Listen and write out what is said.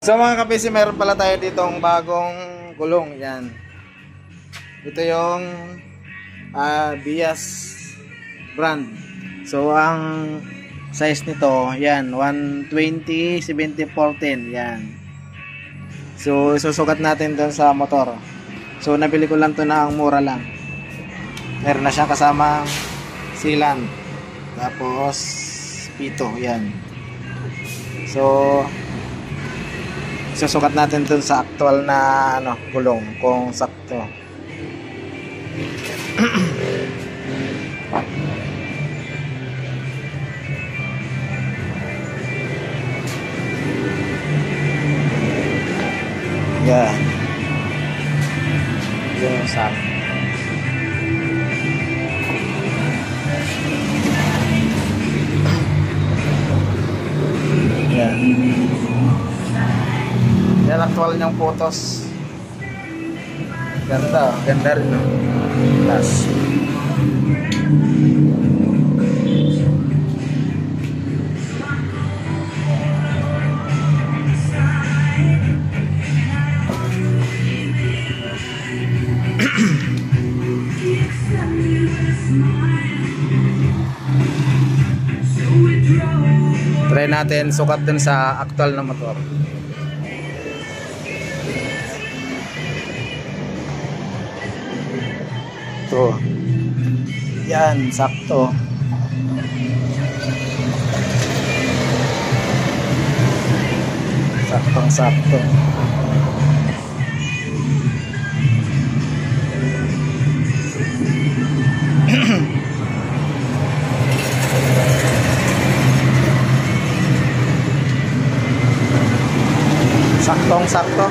So mga kapisi, meron pala tayo ditong bagong gulong. Yan. Ito yung Bias brand. So ang size nito, yan, 120/70/14. Yan. So isusukat natin doon sa motor. So nabili ko lang to na ang mura lang. Meron na siyang kasamang sealant. Tapos pito, yan. So susukat natin dun sa actual na gulong kung sakto. Yan. Yung sakto. Yan. Yan actual niyang photos. Ganda, ganda rin, no? Plus. Try natin sukat dun sa actual na motor. So, yan, sakto. Saktong sakto. Saktong sakto.